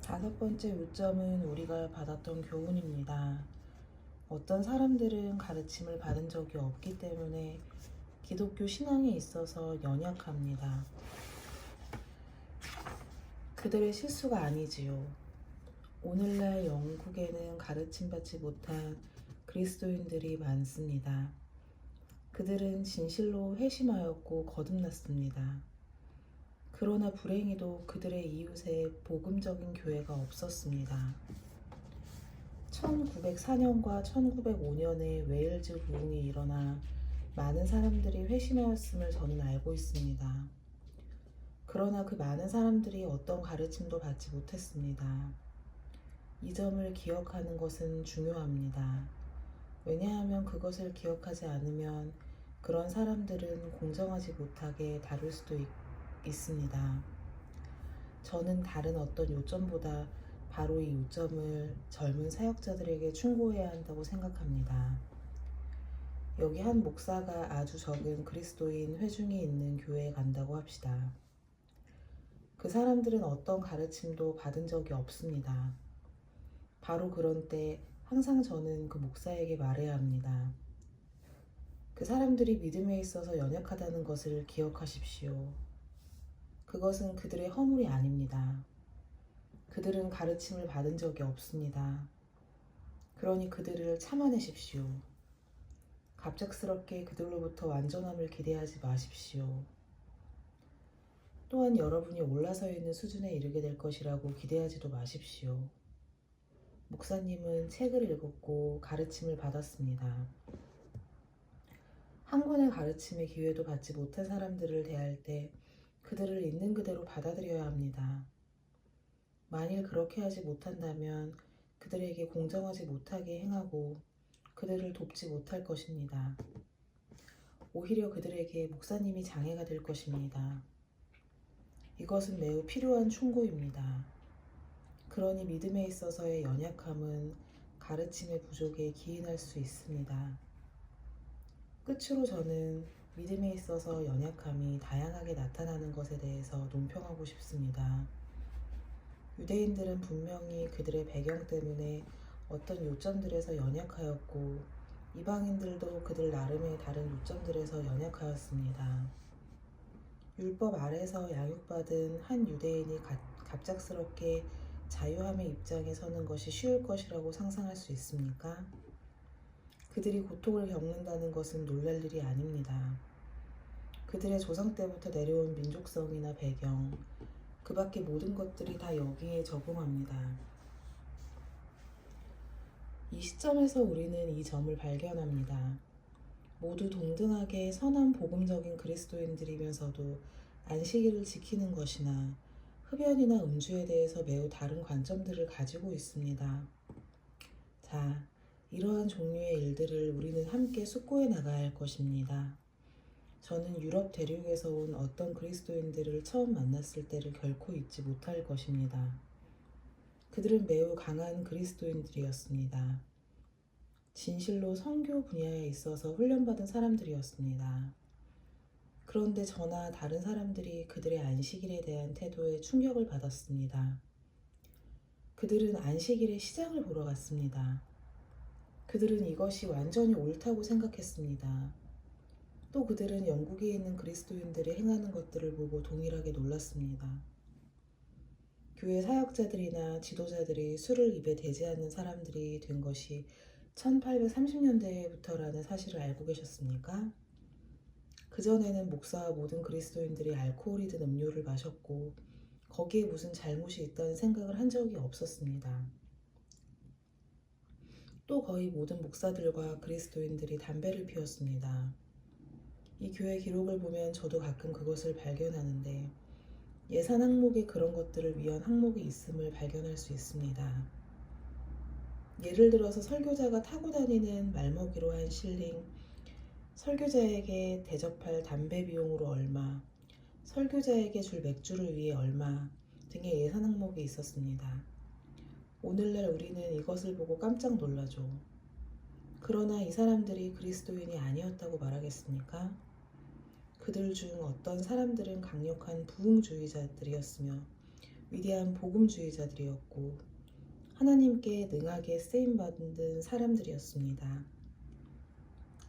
5번째 요점은 우리가 받았던 교훈입니다. 어떤 사람들은 가르침을 받은 적이 없기 때문에 기독교 신앙에 있어서 연약합니다. 그들의 실수가 아니지요. 오늘날 영국에는 가르침받지 못한 그리스도인들이 많습니다. 그들은 진실로 회심하였고 거듭났습니다. 그러나 불행히도 그들의 이웃에 복음적인 교회가 없었습니다. 1904년과 1905년에 웨일즈 부흥이 일어나 많은 사람들이 회심하였음을 저는 알고 있습니다. 그러나 그 많은 사람들이 어떤 가르침도 받지 못했습니다. 이 점을 기억하는 것은 중요합니다. 왜냐하면 그것을 기억하지 않으면 그런 사람들은 공정하지 못하게 다룰 수도 있습니다. 저는 다른 어떤 요점보다 바로 이 요점을 젊은 사역자들에게 충고해야 한다고 생각합니다. 여기 한 목사가 아주 적은 그리스도인 회중이 있는 교회에 간다고 합시다. 그 사람들은 어떤 가르침도 받은 적이 없습니다. 바로 그런 때 항상 저는 그 목사에게 말해야 합니다. 그 사람들이 믿음에 있어서 연약하다는 것을 기억하십시오. 그것은 그들의 허물이 아닙니다. 그들은 가르침을 받은 적이 없습니다. 그러니 그들을 참아내십시오. 갑작스럽게 그들로부터 완전함을 기대하지 마십시오. 또한 여러분이 올라서 있는 수준에 이르게 될 것이라고 기대하지도 마십시오. 목사님은 책을 읽었고 가르침을 받았습니다. 한 권의 가르침의 기회도 받지 못한 사람들을 대할 때 그들을 있는 그대로 받아들여야 합니다. 만일 그렇게 하지 못한다면 그들에게 공정하지 못하게 행하고 그들을 돕지 못할 것입니다. 오히려 그들에게 목사님이 장애가 될 것입니다. 이것은 매우 필요한 충고입니다. 그러니 믿음에 있어서의 연약함은 가르침의 부족에 기인할 수 있습니다. 끝으로 저는 믿음에 있어서 연약함이 다양하게 나타나는 것에 대해서 논평하고 싶습니다. 유대인들은 분명히 그들의 배경 때문에 어떤 요점들에서 연약하였고 이방인들도 그들 나름의 다른 요점들에서 연약하였습니다. 율법 아래서 양육받은 한 유대인이 갑작스럽게 자유함의 입장에 서는 것이 쉬울 것이라고 상상할 수 있습니까? 그들이 고통을 겪는다는 것은 놀랄 일이 아닙니다. 그들의 조상 때부터 내려온 민족성이나 배경, 그 밖의 모든 것들이 다 여기에 적응합니다. 이 시점에서 우리는 이 점을 발견합니다. 모두 동등하게 선한 복음적인 그리스도인들이면서도 안식일을 지키는 것이나 흡연이나 음주에 대해서 매우 다른 관점들을 가지고 있습니다. 자, 이러한 종류의 일들을 우리는 함께 숙고해 나가야 할 것입니다. 저는 유럽 대륙에서 온 어떤 그리스도인들을 처음 만났을 때를 결코 잊지 못할 것입니다. 그들은 매우 강한 그리스도인들이었습니다. 진실로 선교 분야에 있어서 훈련받은 사람들이었습니다. 그런데 저나 다른 사람들이 그들의 안식일에 대한 태도에 충격을 받았습니다. 그들은 안식일의 시장을 보러 갔습니다. 그들은 이것이 완전히 옳다고 생각했습니다. 또 그들은 영국에 있는 그리스도인들이 행하는 것들을 보고 동일하게 놀랐습니다. 교회 사역자들이나 지도자들이 술을 입에 대지 않는 사람들이 된 것이 1830년대부터라는 사실을 알고 계셨습니까? 그전에는 목사와 모든 그리스도인들이 알코올이 든 음료를 마셨고 거기에 무슨 잘못이 있다는 생각을 한 적이 없었습니다. 또 거의 모든 목사들과 그리스도인들이 담배를 피웠습니다. 이 교회 기록을 보면 저도 가끔 그것을 발견하는데 예산 항목에 그런 것들을 위한 항목이 있음을 발견할 수 있습니다. 예를 들어서 설교자가 타고 다니는 말먹이로 한 실링, 설교자에게 대접할 담배 비용으로 얼마, 설교자에게 줄 맥주를 위해 얼마 등의 예산 항목이 있었습니다. 오늘날 우리는 이것을 보고 깜짝 놀라죠. 그러나 이 사람들이 그리스도인이 아니었다고 말하겠습니까? 그들 중 어떤 사람들은 강력한 부흥주의자들이었으며 위대한 복음주의자들이었고 하나님께 능하게 쓰임받은 사람들이었습니다.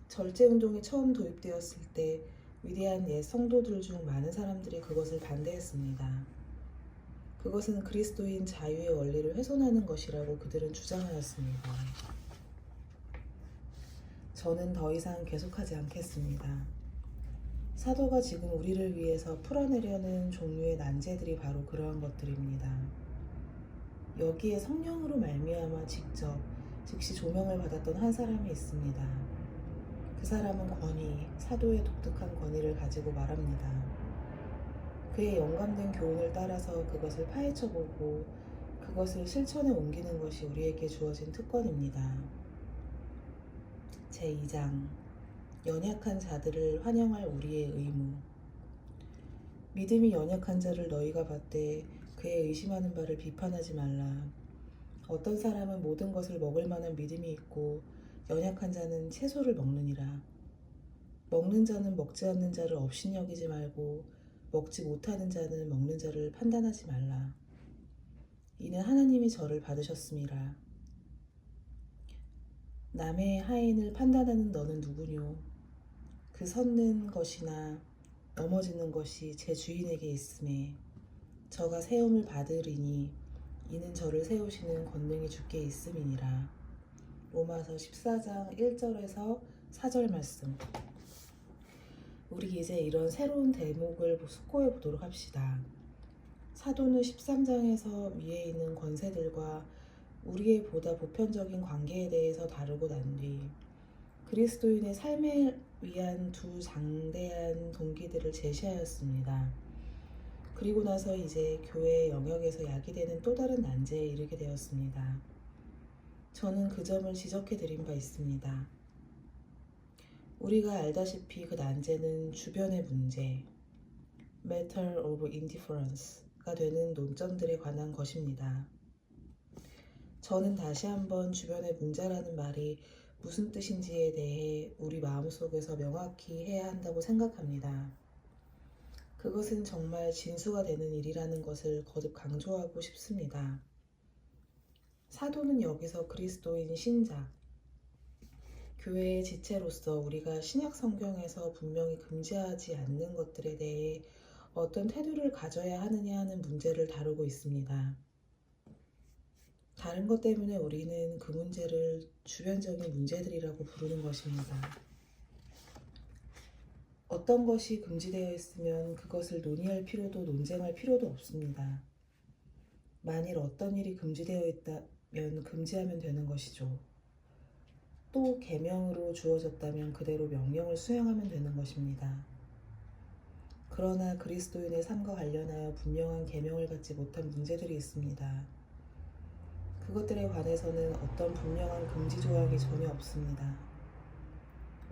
절제운동이 처음 도입되었을 때 위대한 옛 성도들 중 많은 사람들이 그것을 반대했습니다. 그것은 그리스도인 자유의 원리를 훼손하는 것이라고 그들은 주장하였습니다. 저는 더 이상 계속하지 않겠습니다. 사도가 지금 우리를 위해서 풀어내려는 종류의 난제들이 바로 그러한 것들입니다. 여기에 성령으로 말미암아 직접 즉시 조명을 받았던 한 사람이 있습니다. 그 사람은 권위, 사도의 독특한 권위를 가지고 말합니다. 그의 영감된 교훈을 따라서 그것을 파헤쳐보고 그것을 실천에 옮기는 것이 우리에게 주어진 특권입니다. 제2장 연약한 자들을 환영할 우리의 의무. 믿음이 연약한 자를 너희가 받되 그의 의심하는 바를 비판하지 말라. 어떤 사람은 모든 것을 먹을 만한 믿음이 있고 연약한 자는 채소를 먹느니라. 먹는 자는 먹지 않는 자를 업신 여기지 말고 먹지 못하는 자는 먹는 자를 판단하지 말라. 이는 하나님이 저를 받으셨음이라. 남의 하인을 판단하는 너는 누구뇨? 그 섰는 것이나 넘어지는 것이 제 주인에게 있음에 저가 세움을 받으리니 이는 저를 세우시는 권능이 주께 있음이니라. 로마서 14장 1절에서 4절 말씀. 우리 이제 이런 새로운 대목을 숙고해 보도록 합시다. 사도는 13장에서 위에 있는 권세들과 우리의 보다 보편적인 관계에 대해서 다루고 난 뒤 그리스도인의 삶에 위한 두 장대한 동기들을 제시하였습니다. 그리고 나서 이제 교회의 영역에서 야기되는 또 다른 난제에 이르게 되었습니다. 저는 그 점을 지적해 드린 바 있습니다. 우리가 알다시피 그 난제는 주변의 문제, matter of indifference가 되는 논점들에 관한 것입니다. 저는 다시 한번 주변의 문제라는 말이 무슨 뜻인지에 대해 우리 마음속에서 명확히 해야 한다고 생각합니다. 그것은 정말 진수가 되는 일이라는 것을 거듭 강조하고 싶습니다. 사도는 여기서 그리스도인 신자, 교회의 지체로서 우리가 신약 성경에서 분명히 금지하지 않는 것들에 대해 어떤 태도를 가져야 하느냐 하는 문제를 다루고 있습니다. 다른 것 때문에 우리는 그 문제를 주변적인 문제들이라고 부르는 것입니다. 어떤 것이 금지되어 있으면 그것을 논의할 필요도 논쟁할 필요도 없습니다. 만일 어떤 일이 금지되어 있다면 금지하면 되는 것이죠. 또 계명으로 주어졌다면 그대로 명령을 수행하면 되는 것입니다. 그러나 그리스도인의 삶과 관련하여 분명한 계명을 갖지 못한 문제들이 있습니다. 그것들에 관해서는 어떤 분명한 금지 조항이 전혀 없습니다.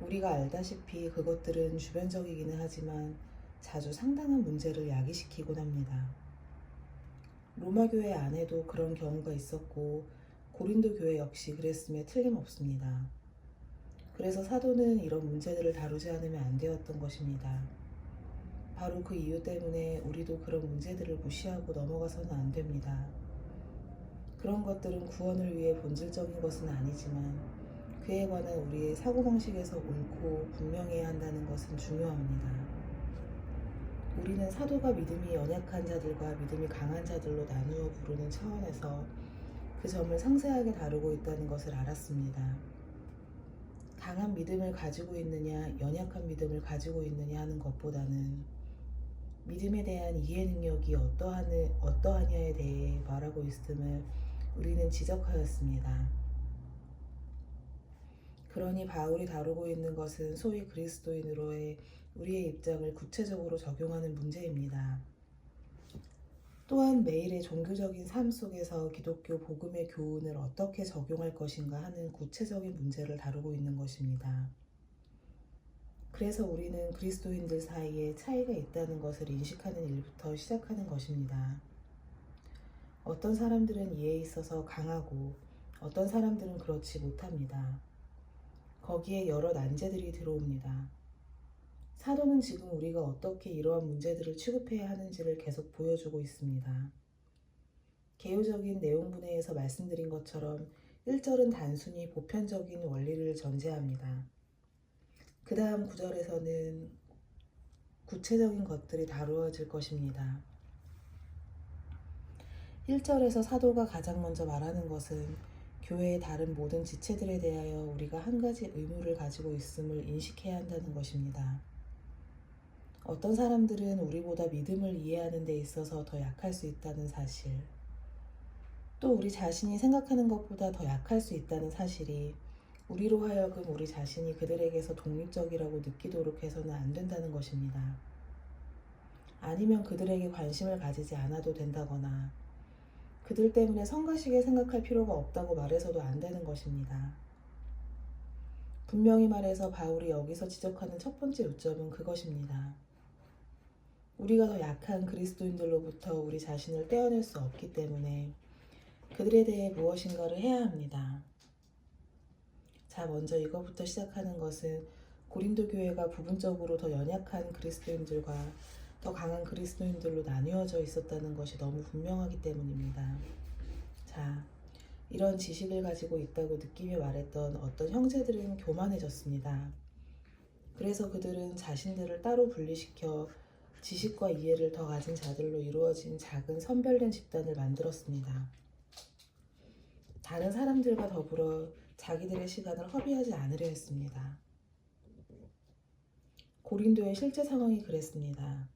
우리가 알다시피 그것들은 주변적이기는 하지만 자주 상당한 문제를 야기시키곤 합니다. 로마 교회 안에도 그런 경우가 있었고 고린도 교회 역시 그랬음에 틀림없습니다. 그래서 사도는 이런 문제들을 다루지 않으면 안 되었던 것입니다. 바로 그 이유 때문에 우리도 그런 문제들을 무시하고 넘어가서는 안 됩니다. 그런 것들은 구원을 위해 본질적인 것은 아니지만 그에 관한 우리의 사고방식에서 옳고 분명해야 한다는 것은 중요합니다. 우리는 사도가 믿음이 연약한 자들과 믿음이 강한 자들로 나누어 부르는 차원에서 그 점을 상세하게 다루고 있다는 것을 알았습니다. 강한 믿음을 가지고 있느냐, 연약한 믿음을 가지고 있느냐 하는 것보다는 믿음에 대한 이해 능력이 어떠하냐에 대해 말하고 있음을 우리는 지적하였습니다. 그러니 바울이 다루고 있는 것은 소위 그리스도인으로의 우리의 입장을 구체적으로 적용하는 문제입니다. 또한 매일의 종교적인 삶 속에서 기독교 복음의 교훈을 어떻게 적용할 것인가 하는 구체적인 문제를 다루고 있는 것입니다. 그래서 우리는 그리스도인들 사이에 차이가 있다는 것을 인식하는 일부터 시작하는 것입니다. 어떤 사람들은 이에 있어서 강하고 어떤 사람들은 그렇지 못합니다. 거기에 여러 난제들이 들어옵니다. 사도는 지금 우리가 어떻게 이러한 문제들을 취급해야 하는지를 계속 보여주고 있습니다. 개요적인 내용분해에서 말씀드린 것처럼 1절은 단순히 보편적인 원리를 전제합니다. 그 다음 9절에서는 구체적인 것들이 다루어질 것입니다. 1절에서 사도가 가장 먼저 말하는 것은 교회의 다른 모든 지체들에 대하여 우리가 한 가지 의무를 가지고 있음을 인식해야 한다는 것입니다. 어떤 사람들은 우리보다 믿음을 이해하는 데 있어서 더 약할 수 있다는 사실, 또 우리 자신이 생각하는 것보다 더 약할 수 있다는 사실이 우리로 하여금 우리 자신이 그들에게서 독립적이라고 느끼도록 해서는 안 된다는 것입니다. 아니면 그들에게 관심을 가지지 않아도 된다거나 그들 때문에 성가시게 생각할 필요가 없다고 말해서도 안 되는 것입니다. 분명히 말해서 바울이 여기서 지적하는 첫 번째 요점은 그것입니다. 우리가 더 약한 그리스도인들로부터 우리 자신을 떼어낼 수 없기 때문에 그들에 대해 무엇인가를 해야 합니다. 자, 먼저 이것부터 시작하는 것은 고린도 교회가 부분적으로 더 연약한 그리스도인들과 더 강한 그리스도인들로 나뉘어져 있었다는 것이 너무 분명하기 때문입니다. 자, 이런 지식을 가지고 있다고 느끼며 말했던 어떤 형제들은 교만해졌습니다. 그래서 그들은 자신들을 따로 분리시켜 지식과 이해를 더 가진 자들로 이루어진 작은 선별된 집단을 만들었습니다. 다른 사람들과 더불어 자기들의 시간을 허비하지 않으려 했습니다. 고린도의 실제 상황이 그랬습니다.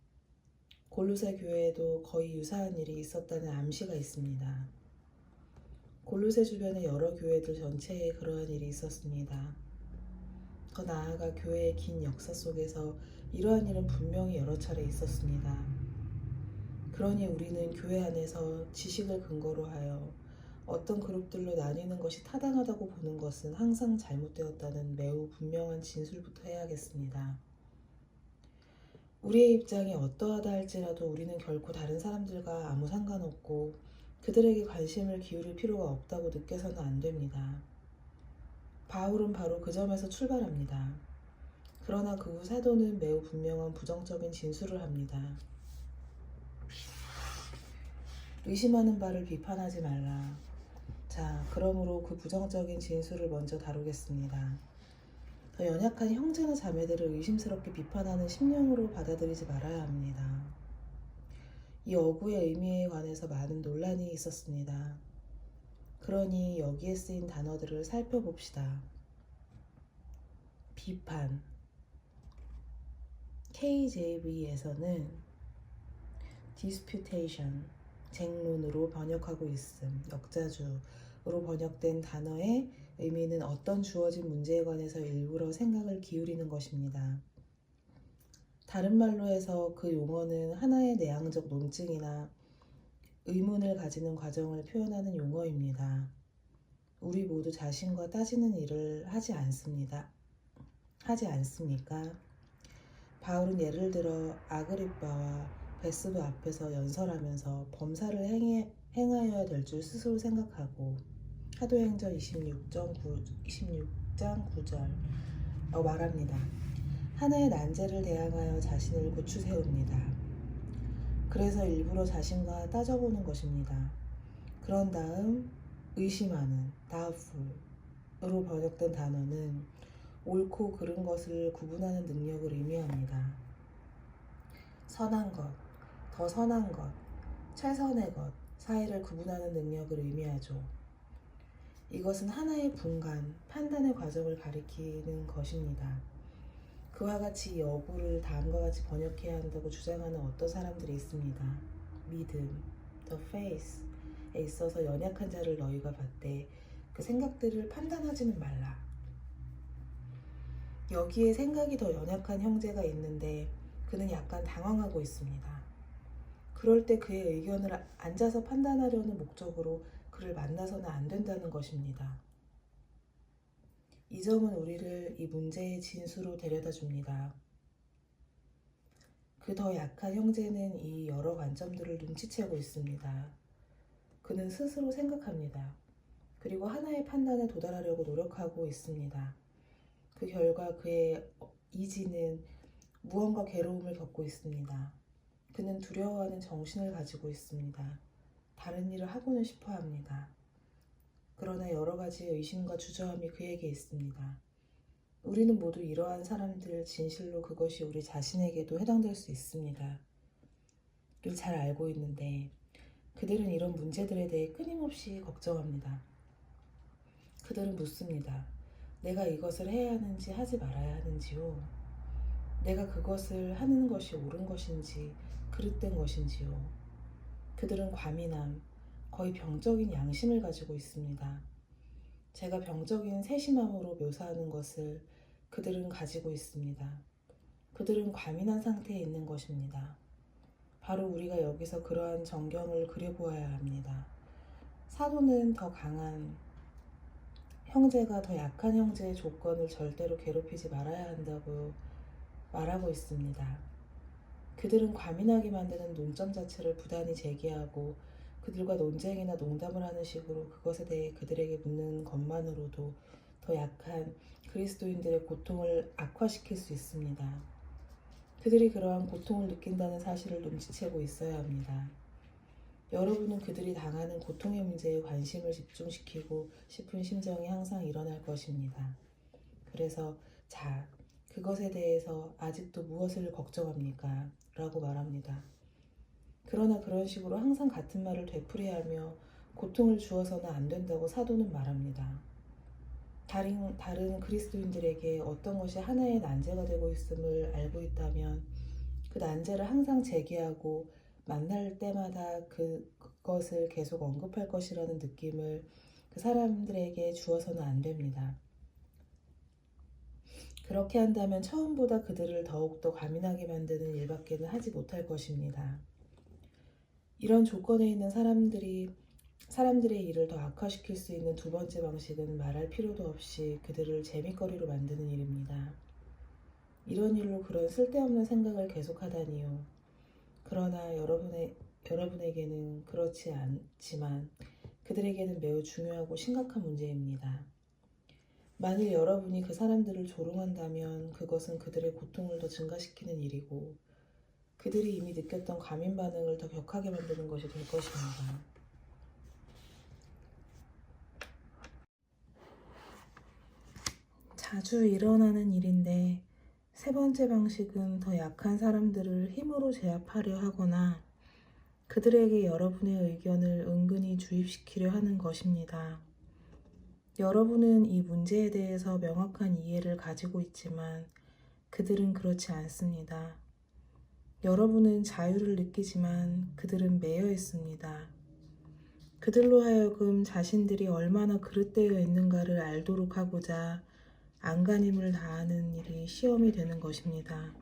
골로새 교회에도 거의 유사한 일이 있었다는 암시가 있습니다. 골로새 주변의 여러 교회들 전체에 그러한 일이 있었습니다. 더 나아가 교회의 긴 역사 속에서 이러한 일은 분명히 여러 차례 있었습니다. 그러니 우리는 교회 안에서 지식을 근거로 하여 어떤 그룹들로 나뉘는 것이 타당하다고 보는 것은 항상 잘못되었다는 매우 분명한 진술부터 해야겠습니다. 우리의 입장이 어떠하다 할지라도 우리는 결코 다른 사람들과 아무 상관없고 그들에게 관심을 기울일 필요가 없다고 느껴서는 안 됩니다. 바울은 바로 그 점에서 출발합니다. 그러나 그 후 사도는 매우 분명한 부정적인 진술을 합니다. 의심하는 바를 비판하지 말라. 자, 그러므로 그 부정적인 진술을 먼저 다루겠습니다. 더 연약한 형제나 자매들을 의심스럽게 비판하는 심령으로 받아들이지 말아야 합니다. 이 어구의 의미에 관해서 많은 논란이 있었습니다. 그러니 여기에 쓰인 단어들을 살펴봅시다. 비판. KJV에서는 disputation, 쟁론으로 번역하고 있음, 역자주로 번역된 단어의 의미는 어떤 주어진 문제에 관해서 일부러 생각을 기울이는 것입니다. 다른 말로 해서 그 용어는 하나의 내향적 논증이나 의문을 가지는 과정을 표현하는 용어입니다. 우리 모두 자신과 따지는 일을 하지 않습니까? 바울은 예를 들어 아그리빠와 베스도 앞에서 연설하면서 범사를 행하여야 될 줄 스스로 생각하고 사도행전 26장 9절 말합니다. 하나의 난제를 대항하여 자신을 고추 세웁니다. 그래서 일부러 자신과 따져보는 것입니다. 그런 다음 의심하는 doubtful으로 번역된 단어는 옳고 그른 것을 구분하는 능력을 의미합니다. 선한 것, 더 선한 것, 최선의 것 사이를 구분하는 능력을 의미하죠. 이것은 하나의 분간, 판단의 과정을 가리키는 것입니다. 그와 같이 이 어구를 다음과 같이 번역해야 한다고 주장하는 어떤 사람들이 있습니다. 믿음, the faith에 있어서 연약한 자를 너희가 받되 그 생각들을 판단하지는 말라. 여기에 생각이 더 연약한 형제가 있는데 그는 약간 당황하고 있습니다. 그럴 때 그의 의견을 앉아서 판단하려는 목적으로 그를 만나서는 안 된다는 것입니다. 이 점은 우리를 이 문제의 진수로 데려다 줍니다. 그 더 약한 형제는 이 여러 관점들을 눈치채고 있습니다. 그는 스스로 생각합니다. 그리고 하나의 판단에 도달하려고 노력하고 있습니다. 그 결과 그의 이지는 무언가 괴로움을 겪고 있습니다. 그는 두려워하는 정신을 가지고 있습니다. 다른 일을 하고는 싶어 합니다. 그러나 여러 가지 의심과 주저함이 그에게 있습니다. 우리는 모두 이러한 사람들, 진실로 그것이 우리 자신에게도 해당될 수 있습니다. 를 잘 알고 있는데 그들은 이런 문제들에 대해 끊임없이 걱정합니다. 그들은 묻습니다. 내가 이것을 해야 하는지 하지 말아야 하는지요? 내가 그것을 하는 것이 옳은 것인지 그릇된 것인지요? 그들은 과민함, 거의 병적인 양심을 가지고 있습니다. 제가 병적인 세심함으로 묘사하는 것을 그들은 가지고 있습니다. 그들은 과민한 상태에 있는 것입니다. 바로 우리가 여기서 그러한 정경을 그려보아야 합니다. 사도는 더 강한 형제가 더 약한 형제의 조건을 절대로 괴롭히지 말아야 한다고 말하고 있습니다. 그들은 과민하게 만드는 논점 자체를 부단히 제기하고 그들과 논쟁이나 농담을 하는 식으로 그것에 대해 그들에게 묻는 것만으로도 더 약한 그리스도인들의 고통을 악화시킬 수 있습니다. 그들이 그러한 고통을 느낀다는 사실을 눈치채고 있어야 합니다. 여러분은 그들이 당하는 고통의 문제에 관심을 집중시키고 싶은 심정이 항상 일어날 것입니다. 그래서 자, 그것에 대해서 아직도 무엇을 걱정합니까? 라고 말합니다. 그러나 그런 식으로 항상 같은 말을 되풀이하며 고통을 주어서는 안 된다고 사도는 말합니다. 다른 그리스도인들에게 어떤 것이 하나의 난제가 되고 있음을 알고 있다면 그 난제를 항상 제기하고 만날 때마다 그것을 계속 언급할 것이라는 느낌을 그 사람들에게 주어서는 안 됩니다. 그렇게 한다면 처음보다 그들을 더욱더 과민하게 만드는 일밖에는 하지 못할 것입니다. 이런 조건에 있는 사람들의 일을 더 악화시킬 수 있는 두 번째 방식은 말할 필요도 없이 그들을 재밌거리로 만드는 일입니다. 이런 일로 그런 쓸데없는 생각을 계속하다니요. 그러나 여러분에게는 그렇지 않지만 그들에게는 매우 중요하고 심각한 문제입니다. 만일 여러분이 그 사람들을 조롱한다면 그것은 그들의 고통을 더 증가시키는 일이고 그들이 이미 느꼈던 과민 반응을 더 격하게 만드는 것이 될 것입니다. 자주 일어나는 일인데 세 번째 방식은 더 약한 사람들을 힘으로 제압하려 하거나 그들에게 여러분의 의견을 은근히 주입시키려 하는 것입니다. 여러분은 이 문제에 대해서 명확한 이해를 가지고 있지만 그들은 그렇지 않습니다. 여러분은 자유를 느끼지만 그들은 매여 있습니다. 그들로 하여금 자신들이 얼마나 그릇되어 있는가를 알도록 하고자 안간힘을 다하는 일이 시험이 되는 것입니다.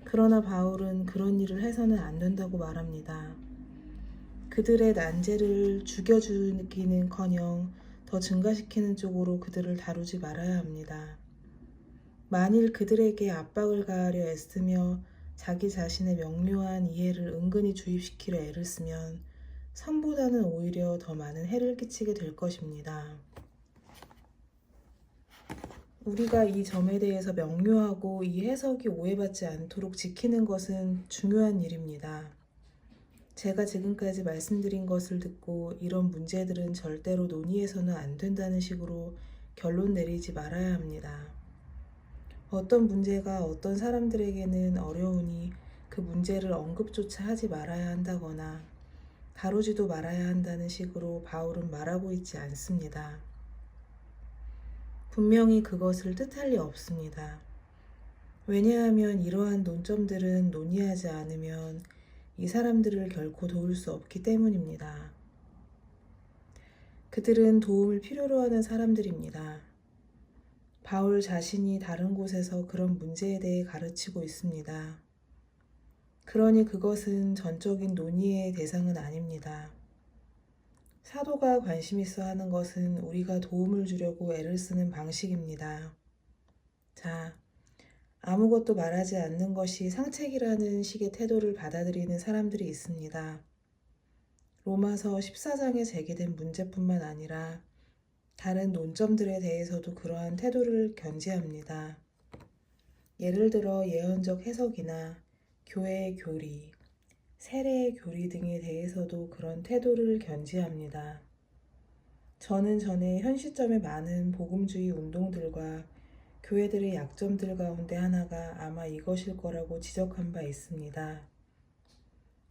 그러나 바울은 그런 일을 해서는 안 된다고 말합니다. 그들의 난제를 죽여주기는커녕 더 증가시키는 쪽으로 그들을 다루지 말아야 합니다. 만일 그들에게 압박을 가하려 애쓰며 자기 자신의 명료한 이해를 은근히 주입시키려 애를 쓰면 선보다는 오히려 더 많은 해를 끼치게 될 것입니다. 우리가 이 점에 대해서 명료하고 이 해석이 오해받지 않도록 지키는 것은 중요한 일입니다. 제가 지금까지 말씀드린 것을 듣고 이런 문제들은 절대로 논의해서는 안 된다는 식으로 결론 내리지 말아야 합니다. 어떤 문제가 어떤 사람들에게는 어려우니 그 문제를 언급조차 하지 말아야 한다거나 다루지도 말아야 한다는 식으로 바울은 말하고 있지 않습니다. 분명히 그것을 뜻할 리 없습니다. 왜냐하면 이러한 논점들은 논의하지 않으면 이 사람들을 결코 도울 수 없기 때문입니다. 그들은 도움을 필요로 하는 사람들입니다. 바울 자신이 다른 곳에서 그런 문제에 대해 가르치고 있습니다. 그러니 그것은 전적인 논의의 대상은 아닙니다. 사도가 관심 있어 하는 것은 우리가 도움을 주려고 애를 쓰는 방식입니다. 자, 아무것도 말하지 않는 것이 상책이라는 식의 태도를 받아들이는 사람들이 있습니다. 로마서 14장에 제기된 문제뿐만 아니라 다른 논점들에 대해서도 그러한 태도를 견지합니다. 예를 들어 예언적 해석이나 교회의 교리, 세례, 교리 등에 대해서도 그런 태도를 견지합니다. 저는 전에 현 시점에 많은 복음주의 운동들과 교회들의 약점들 가운데 하나가 아마 이것일 거라고 지적한 바 있습니다.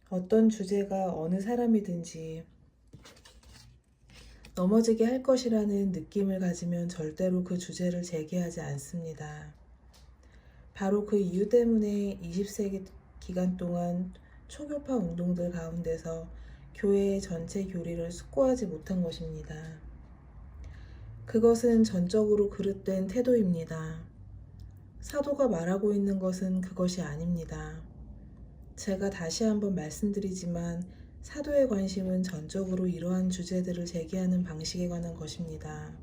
어떤 주제가 어느 사람이든지 넘어지게 할 것이라는 느낌을 가지면 절대로 그 주제를 제기하지 않습니다. 바로 그 이유 때문에 20세기 기간 동안 초교파 운동들 가운데서 교회의 전체 교리를 숙고하지 못한 것입니다. 그것은 전적으로 그릇된 태도입니다. 사도가 말하고 있는 것은 그것이 아닙니다. 제가 다시 한번 말씀드리지만 사도의 관심은 전적으로 이러한 주제들을 제기하는 방식에 관한 것입니다.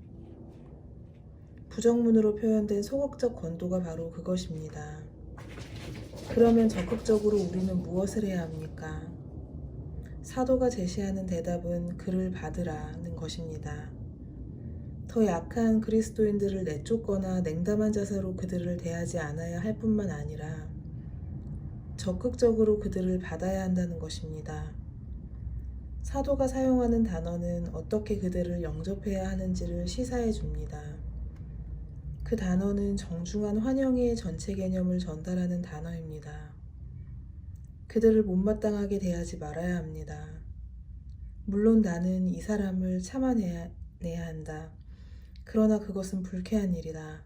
부정문으로 표현된 소극적 권도가 바로 그것입니다. 그러면 적극적으로 우리는 무엇을 해야 합니까? 사도가 제시하는 대답은 그를 받으라는 것입니다. 더 약한 그리스도인들을 내쫓거나 냉담한 자세로 그들을 대하지 않아야 할 뿐만 아니라 적극적으로 그들을 받아야 한다는 것입니다. 사도가 사용하는 단어는 어떻게 그들을 영접해야 하는지를 시사해 줍니다. 그 단어는 정중한 환영의 전체 개념을 전달하는 단어입니다. 그들을 못마땅하게 대하지 말아야 합니다. 물론 나는 이 사람을 참아내야 한다. 그러나 그것은 불쾌한 일이다.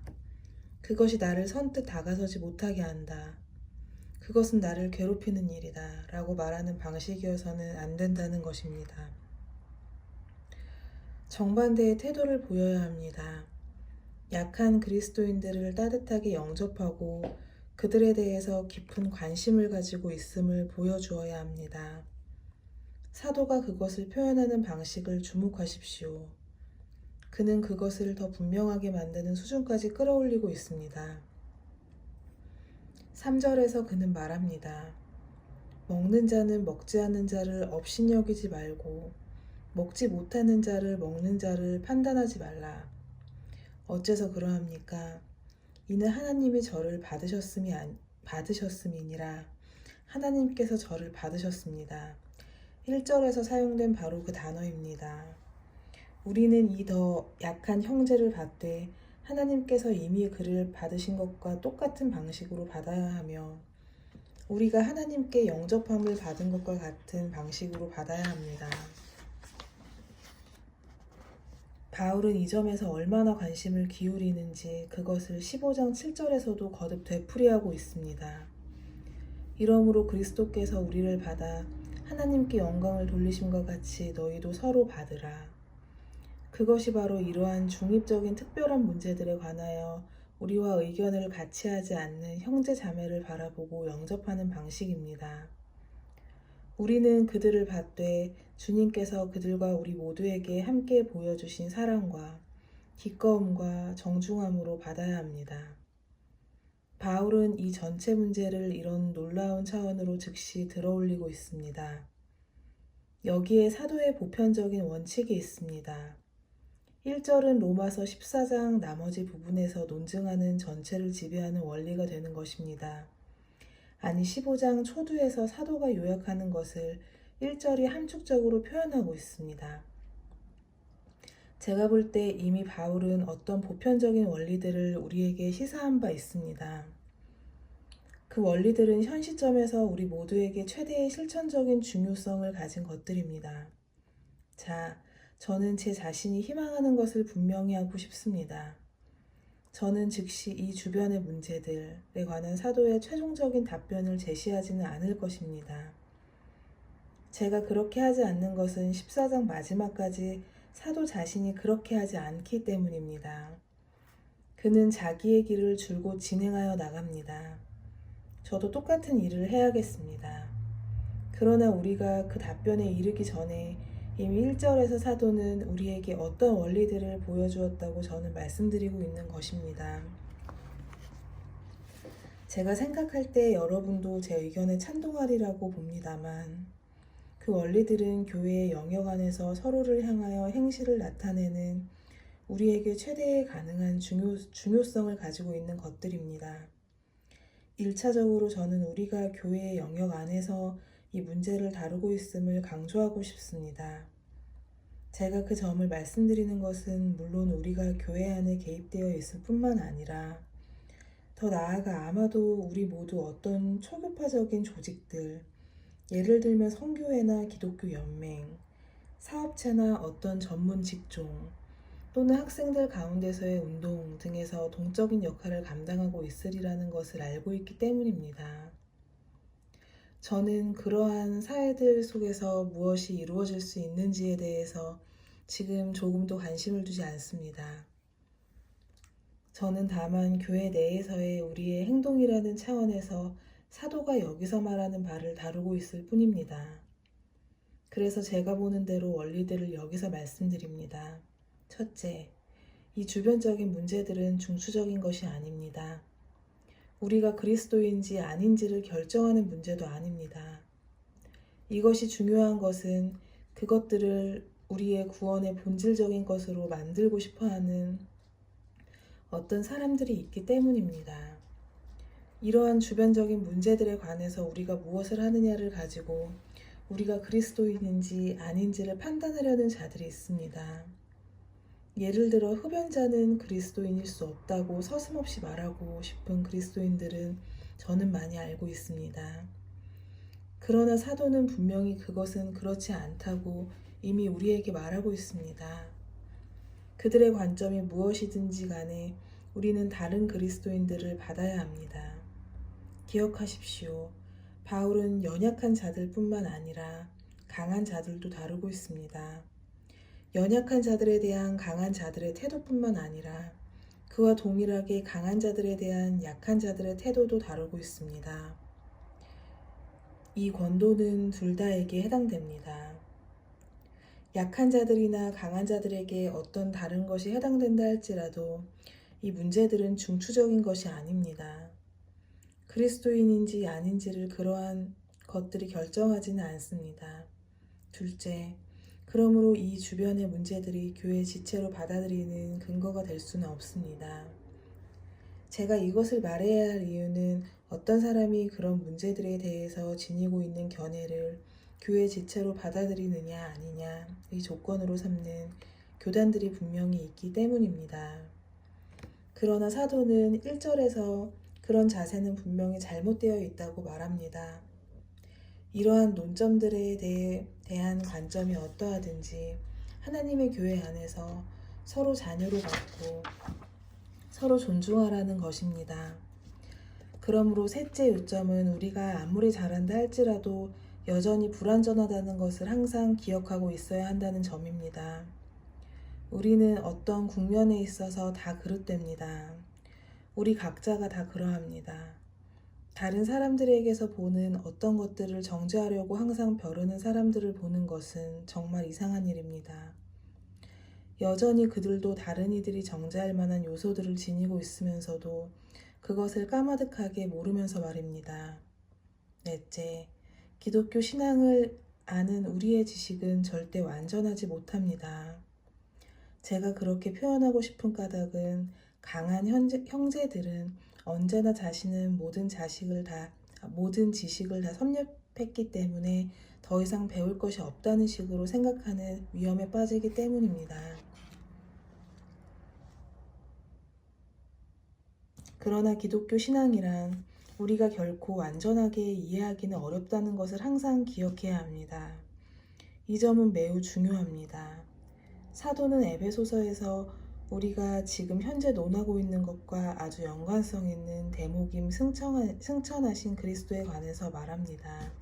그것이 나를 선뜻 다가서지 못하게 한다. 그것은 나를 괴롭히는 일이다. 라고 말하는 방식이어서는 안 된다는 것입니다. 정반대의 태도를 보여야 합니다. 약한 그리스도인들을 따뜻하게 영접하고 그들에 대해서 깊은 관심을 가지고 있음을 보여주어야 합니다. 사도가 그것을 표현하는 방식을 주목하십시오. 그는 그것을 더 분명하게 만드는 수준까지 끌어올리고 있습니다. 3절에서 그는 말합니다. 먹는 자는 먹지 않는 자를 업신여기지 말고 먹지 못하는 자를 먹는 자를 판단하지 말라. 어째서 그러합니까? 이는 하나님이 저를 받으셨음이니라. 하나님께서 저를 받으셨습니다. 1절에서 사용된 바로 그 단어입니다. 우리는 이 더 약한 형제를 받되 하나님께서 이미 그를 받으신 것과 똑같은 방식으로 받아야 하며 우리가 하나님께 영접함을 받은 것과 같은 방식으로 받아야 합니다. 바울은 이 점에서 얼마나 관심을 기울이는지 그것을 15장 7절에서도 거듭 되풀이하고 있습니다. 이러므로 그리스도께서 우리를 받아 하나님께 영광을 돌리심과 같이 너희도 서로 받으라. 그것이 바로 이러한 중립적인 특별한 문제들에 관하여 우리와 의견을 같이 하지 않는 형제 자매를 바라보고 영접하는 방식입니다. 우리는 그들을 받되 주님께서 그들과 우리 모두에게 함께 보여주신 사랑과 기꺼움과 정중함으로 받아야 합니다. 바울은 이 전체 문제를 이런 놀라운 차원으로 즉시 들어올리고 있습니다. 여기에 사도의 보편적인 원칙이 있습니다. 1절은 로마서 14장 나머지 부분에서 논증하는 전체를 지배하는 원리가 되는 것입니다. 아니 15장 초두에서 사도가 요약하는 것을 1절이 함축적으로 표현하고 있습니다. 제가 볼 때 이미 바울은 어떤 보편적인 원리들을 우리에게 시사한 바 있습니다. 그 원리들은 현 시점에서 우리 모두에게 최대의 실천적인 중요성을 가진 것들입니다. 자, 저는 제 자신이 희망하는 것을 분명히 하고 싶습니다. 저는 즉시 이 주변의 문제들에 관한 사도의 최종적인 답변을 제시하지는 않을 것입니다. 제가 그렇게 하지 않는 것은 14장 마지막까지 사도 자신이 그렇게 하지 않기 때문입니다. 그는 자기의 길을 줄곧 진행하여 나갑니다. 저도 똑같은 일을 해야겠습니다. 그러나 우리가 그 답변에 이르기 전에 이미 1절에서 사도는 우리에게 어떤 원리들을 보여주었다고 저는 말씀드리고 있는 것입니다. 제가 생각할 때 여러분도 제 의견에 찬동하리라고 봅니다만 그 원리들은 교회의 영역 안에서 서로를 향하여 행실을 나타내는 우리에게 최대의 가능한 중요성을 가지고 있는 것들입니다. 1차적으로 저는 우리가 교회의 영역 안에서 이 문제를 다루고 있음을 강조하고 싶습니다. 제가 그 점을 말씀드리는 것은 물론 우리가 교회 안에 개입되어 있을 뿐만 아니라 더 나아가 아마도 우리 모두 어떤 초교파적인 조직들, 예를 들면 선교회나 기독교 연맹, 사업체나 어떤 전문 직종, 또는 학생들 가운데서의 운동 등에서 동적인 역할을 감당하고 있으리라는 것을 알고 있기 때문입니다. 저는 그러한 사회들 속에서 무엇이 이루어질 수 있는지에 대해서 지금 조금도 관심을 두지 않습니다. 저는 다만 교회 내에서의 우리의 행동이라는 차원에서 사도가 여기서 말하는 바를 다루고 있을 뿐입니다. 그래서 제가 보는 대로 원리들을 여기서 말씀드립니다. 첫째, 이 주변적인 문제들은 중추적인 것이 아닙니다. 우리가 그리스도인지 아닌지를 결정하는 문제도 아닙니다. 이것이 중요한 것은 그것들을 우리의 구원의 본질적인 것으로 만들고 싶어하는 어떤 사람들이 있기 때문입니다. 이러한 주변적인 문제들에 관해서 우리가 무엇을 하느냐를 가지고 우리가 그리스도인인지 아닌지를 판단하려는 자들이 있습니다. 예를 들어 흡연자는 그리스도인일 수 없다고 서슴없이 말하고 싶은 그리스도인들은 저는 많이 알고 있습니다. 그러나 사도는 분명히 그것은 그렇지 않다고 이미 우리에게 말하고 있습니다. 그들의 관점이 무엇이든지 간에 우리는 다른 그리스도인들을 받아야 합니다. 기억하십시오. 바울은 연약한 자들 뿐만 아니라 강한 자들도 다루고 있습니다. 연약한 자들에 대한 강한 자들의 태도뿐만 아니라 그와 동일하게 강한 자들에 대한 약한 자들의 태도도 다루고 있습니다. 이 권도는 둘 다에게 해당됩니다. 약한 자들이나 강한 자들에게 어떤 다른 것이 해당된다 할지라도 이 문제들은 중추적인 것이 아닙니다. 그리스도인인지 아닌지를 그러한 것들이 결정하지는 않습니다. 둘째, 그러므로 이 주변의 문제들이 교회 지체로 받아들이는 근거가 될 수는 없습니다. 제가 이것을 말해야 할 이유는 어떤 사람이 그런 문제들에 대해서 지니고 있는 견해를 교회 지체로 받아들이느냐 아니냐의 조건으로 삼는 교단들이 분명히 있기 때문입니다. 그러나 사도는 1절에서 그런 자세는 분명히 잘못되어 있다고 말합니다. 이러한 논점들에 대한 관점이 어떠하든지 하나님의 교회 안에서 서로 자녀로 받고 서로 존중하라는 것입니다. 그러므로 셋째 요점은 우리가 아무리 잘한다 할지라도 여전히 불완전하다는 것을 항상 기억하고 있어야 한다는 점입니다. 우리는 어떤 국면에 있어서 다 그릇됩니다. 우리 각자가 다 그러합니다. 다른 사람들에게서 보는 어떤 것들을 정죄하려고 항상 벼르는 사람들을 보는 것은 정말 이상한 일입니다. 여전히 그들도 다른 이들이 정죄할 만한 요소들을 지니고 있으면서도 그것을 까마득하게 모르면서 말입니다. 넷째, 기독교 신앙을 아는 우리의 지식은 절대 완전하지 못합니다. 제가 그렇게 표현하고 싶은 까닭은 강한 형제들은 언제나 자신은 모든 지식을 다 섭렵했기 때문에 더 이상 배울 것이 없다는 식으로 생각하는 위험에 빠지기 때문입니다. 그러나 기독교 신앙이란 우리가 결코 완전하게 이해하기는 어렵다는 것을 항상 기억해야 합니다. 이 점은 매우 중요합니다. 사도는 에베소서에서 우리가 지금 현재 논하고 있는 것과 아주 연관성 있는 대목임 승천하신 그리스도에 관해서 말합니다.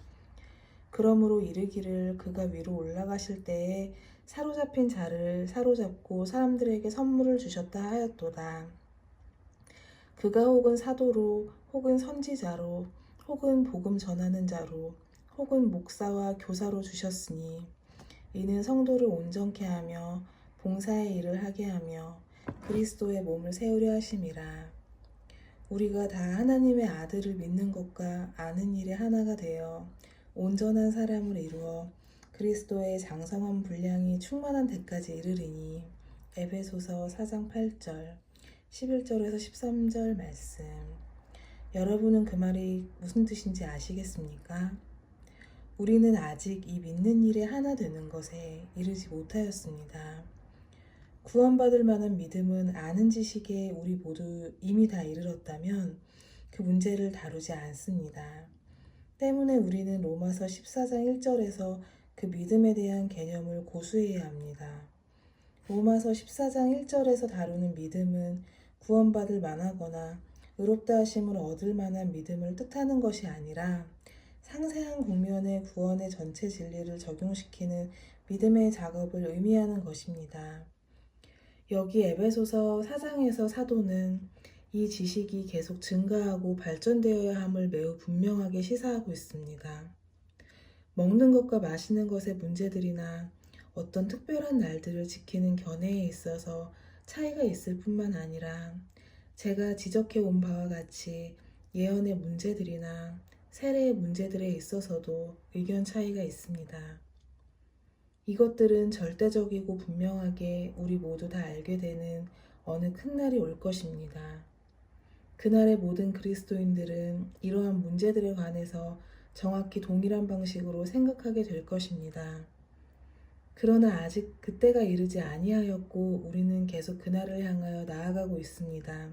그러므로 이르기를 그가 위로 올라가실 때에 사로잡힌 자를 사로잡고 사람들에게 선물을 주셨다 하였도다. 그가 혹은 사도로 혹은 선지자로 혹은 복음 전하는 자로 혹은 목사와 교사로 주셨으니 이는 성도를 온전케 하며 봉사의 일을 하게 하며 그리스도의 몸을 세우려 하심이라. 우리가 다 하나님의 아들을 믿는 것과 아는 일에 하나가 되어 온전한 사람을 이루어 그리스도의 장성한 분량이 충만한 데까지 이르리니. 에베소서 4장 8절 11절에서 13절 말씀. 여러분은 그 말이 무슨 뜻인지 아시겠습니까? 우리는 아직 이 믿는 일에 하나 되는 것에 이르지 못하였습니다. 구원받을 만한 믿음은 아는 지식에 우리 모두 이미 다 이르렀다면 그 문제를 다루지 않습니다. 때문에 우리는 로마서 14장 1절에서 그 믿음에 대한 개념을 고수해야 합니다. 로마서 14장 1절에서 다루는 믿음은 구원받을 만하거나 의롭다 하심을 얻을 만한 믿음을 뜻하는 것이 아니라 상세한 국면의 구원의 전체 진리를 적용시키는 믿음의 작업을 의미하는 것입니다. 여기 에베소서 4장에서 사도는 이 지식이 계속 증가하고 발전되어야 함을 매우 분명하게 시사하고 있습니다. 먹는 것과 마시는 것의 문제들이나 어떤 특별한 날들을 지키는 견해에 있어서 차이가 있을 뿐만 아니라 제가 지적해 온 바와 같이 예언의 문제들이나 세례의 문제들에 있어서도 의견 차이가 있습니다. 이것들은 절대적이고 분명하게 우리 모두 다 알게 되는 어느 큰 날이 올 것입니다. 그날의 모든 그리스도인들은 이러한 문제들에 관해서 정확히 동일한 방식으로 생각하게 될 것입니다. 그러나 아직 그때가 이르지 아니하였고 우리는 계속 그날을 향하여 나아가고 있습니다.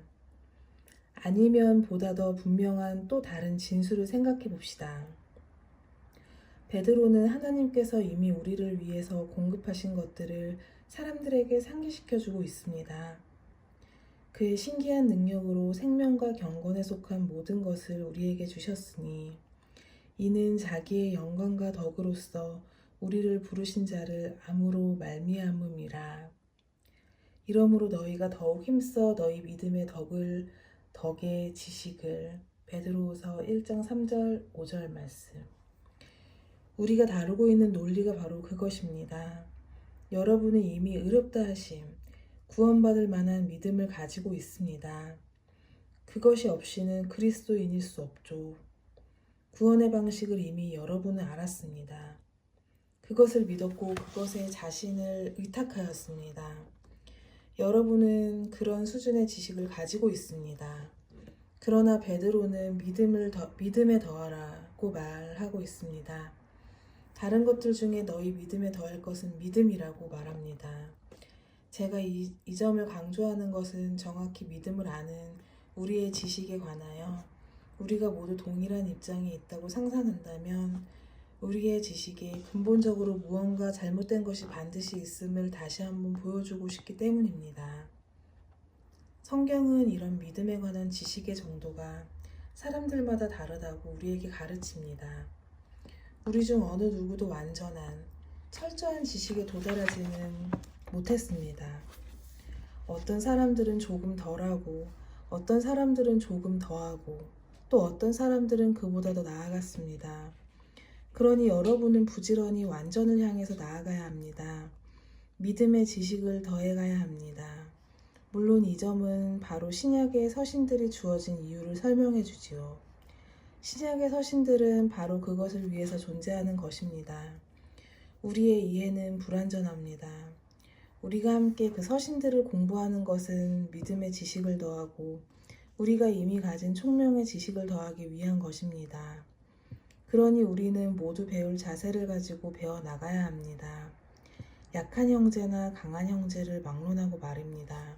아니면 보다 더 분명한 또 다른 진술을 생각해 봅시다. 베드로는 하나님께서 이미 우리를 위해서 공급하신 것들을 사람들에게 상기시켜주고 있습니다. 그의 신기한 능력으로 생명과 경건에 속한 모든 것을 우리에게 주셨으니 이는 자기의 영광과 덕으로서 우리를 부르신 자를 암으로 말미암음이라. 이러므로 너희가 더욱 힘써 너희 믿음의 덕의 지식을 베드로후서 1장 3절 5절 말씀. 우리가 다루고 있는 논리가 바로 그것입니다. 여러분은 이미 의롭다 하심, 구원받을 만한 믿음을 가지고 있습니다. 그것이 없이는 그리스도인일 수 없죠. 구원의 방식을 이미 여러분은 알았습니다. 그것을 믿었고 그것에 자신을 의탁하였습니다. 여러분은 그런 수준의 지식을 가지고 있습니다. 그러나 베드로는 믿음에 더하라고 말하고 있습니다. 다른 것들 중에 너희 믿음에 더할 것은 믿음이라고 말합니다. 제가 이 점을 강조하는 것은 정확히 믿음을 아는 우리의 지식에 관하여 우리가 모두 동일한 입장에 있다고 상상한다면 우리의 지식에 근본적으로 무언가 잘못된 것이 반드시 있음을 다시 한번 보여주고 싶기 때문입니다. 성경은 이런 믿음에 관한 지식의 정도가 사람들마다 다르다고 우리에게 가르칩니다. 우리 중 어느 누구도 완전한, 철저한 지식에 도달하지는 못했습니다. 어떤 사람들은 조금 덜하고, 어떤 사람들은 조금 더하고, 또 어떤 사람들은 그보다 더 나아갔습니다. 그러니 여러분은 부지런히 완전을 향해서 나아가야 합니다. 믿음의 지식을 더해가야 합니다. 물론 이 점은 바로 신약의 서신들이 주어진 이유를 설명해 주지요. 신약의 서신들은 바로 그것을 위해서 존재하는 것입니다. 우리의 이해는 불완전합니다. 우리가 함께 그 서신들을 공부하는 것은 믿음의 지식을 더하고 우리가 이미 가진 총명의 지식을 더하기 위한 것입니다. 그러니 우리는 모두 배울 자세를 가지고 배워나가야 합니다. 약한 형제나 강한 형제를 막론하고 말입니다.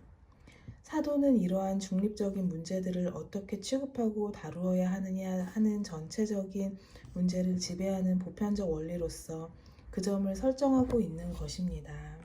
사도는 이러한 중립적인 문제들을 어떻게 취급하고 다루어야 하느냐 하는 전체적인 문제를 지배하는 보편적 원리로서 그 점을 설정하고 있는 것입니다.